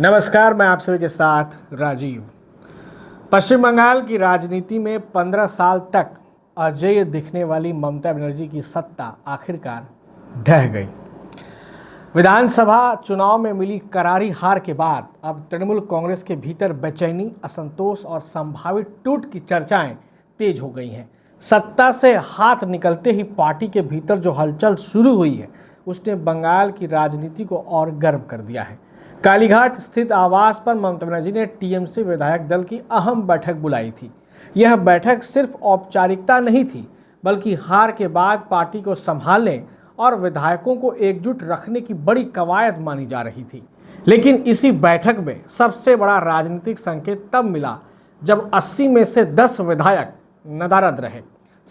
नमस्कार, मैं आप सभी के साथ राजीव। पश्चिम बंगाल की राजनीति में 15 साल तक अजेय दिखने वाली ममता बनर्जी की सत्ता आखिरकार ढह गई। विधानसभा चुनाव में मिली करारी हार के बाद अब तृणमूल कांग्रेस के भीतर बेचैनी, असंतोष और संभावित टूट की चर्चाएं तेज हो गई हैं। सत्ता से हाथ निकलते ही पार्टी के भीतर जो हलचल शुरू हुई है उसने बंगाल की राजनीति को और गर्म कर दिया है। कालीघाट स्थित आवास पर ममता बनर्जी ने टीएमसी विधायक दल की अहम बैठक बुलाई थी। यह बैठक सिर्फ औपचारिकता नहीं थी, बल्कि हार के बाद पार्टी को संभालने और विधायकों को एकजुट रखने की बड़ी कवायद मानी जा रही थी। लेकिन इसी बैठक में सबसे बड़ा राजनीतिक संकेत तब मिला जब 80 में से 10 विधायक नदारद रहे।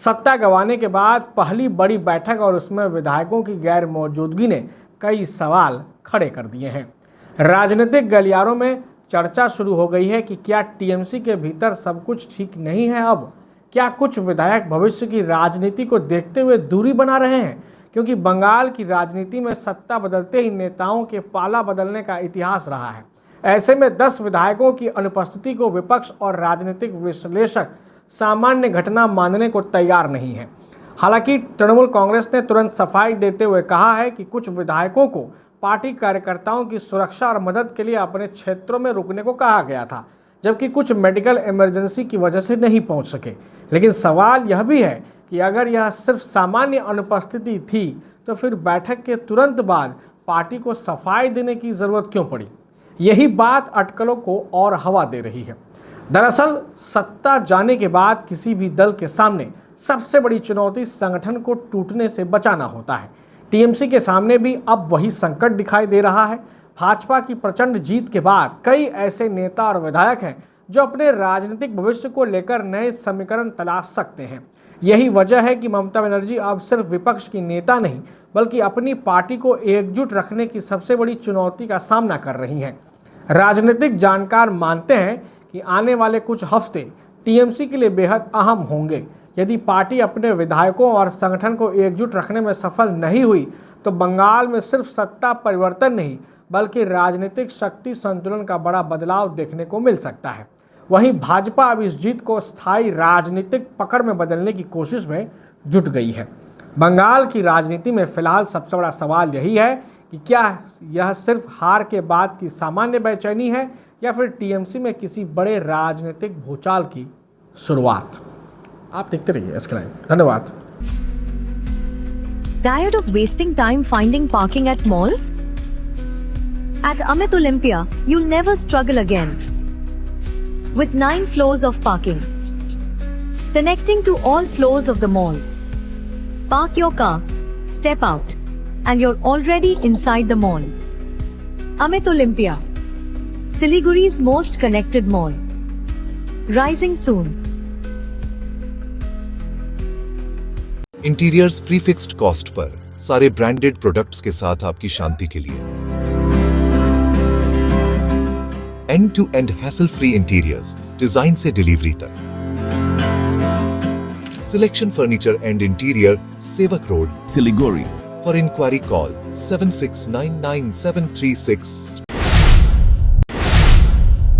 सत्ता गंवाने के बाद पहली बड़ी बैठक और उसमें विधायकों की गैर मौजूदगी ने कई सवाल खड़े कर दिए हैं। राजनीतिक गलियारों में चर्चा शुरू हो गई है कि क्या टीएमसी के भीतर सब कुछ ठीक नहीं है। अब क्या कुछ विधायक भविष्य की राजनीति को देखते हुए दूरी बना रहे हैं, क्योंकि बंगाल की राजनीति में सत्ता बदलते ही नेताओं के पाला बदलने का इतिहास रहा है। ऐसे में 10 विधायकों की अनुपस्थिति को विपक्ष और राजनीतिक विश्लेषक सामान्य घटना मानने को तैयार नहीं है। हालांकि तृणमूल कांग्रेस ने तुरंत सफाई देते हुए कहा है कि कुछ विधायकों को पार्टी कार्यकर्ताओं की सुरक्षा और मदद के लिए अपने क्षेत्रों में रुकने को कहा गया था, जबकि कुछ मेडिकल इमरजेंसी की वजह से नहीं पहुंच सके। लेकिन सवाल यह भी है कि अगर यह सिर्फ सामान्य अनुपस्थिति थी तो फिर बैठक के तुरंत बाद पार्टी को सफाई देने की जरूरत क्यों पड़ी। यही बात अटकलों को और हवा दे रही है। दरअसल सत्ता जाने के बाद किसी भी दल के सामने सबसे बड़ी चुनौती संगठन को टूटने से बचाना होता है। टीएमसी के सामने भी अब वही संकट दिखाई दे रहा है। भाजपा की प्रचंड जीत के बाद कई ऐसे नेता और विधायक हैं जो अपने राजनीतिक भविष्य को लेकर नए समीकरण तलाश सकते हैं। यही वजह है कि ममता बनर्जी अब सिर्फ विपक्ष की नेता नहीं, बल्कि अपनी पार्टी को एकजुट रखने की सबसे बड़ी चुनौती का सामना कर रही हैं। राजनीतिक जानकार मानते हैं कि आने वाले कुछ हफ्ते टीएमसी के लिए बेहद अहम होंगे। यदि पार्टी अपने विधायकों और संगठन को एकजुट रखने में सफल नहीं हुई तो बंगाल में सिर्फ सत्ता परिवर्तन नहीं, बल्कि राजनीतिक शक्ति संतुलन का बड़ा बदलाव देखने को मिल सकता है। वहीं भाजपा अब इस जीत को स्थायी राजनीतिक पकड़ में बदलने की कोशिश में जुट गई है। बंगाल की राजनीति में फिलहाल सबसे बड़ा सवाल यही है कि क्या यह सिर्फ हार के बाद की सामान्य बेचैनी है या फिर टीएमसी में किसी बड़े राजनीतिक भूचाल की शुरुआत। आप देखते रहिए एसके-लाइव। धन्यवाद। Tired of wasting time finding parking at malls? At Amit Olympia, you'll never struggle again. With 9 floors of parking, connecting to all floors of the mall. Park your car, step out, and you're already inside the mall. Amit Olympia, Siliguri's most connected mall. Rising soon. Interiors prefixed cost per सारे branded products के साथ आपकी शांति के लिए end to end hassle free interiors, design से delivery तक। Selection furniture and interior, Sevoke road, Siliguri. For enquiry call 76997366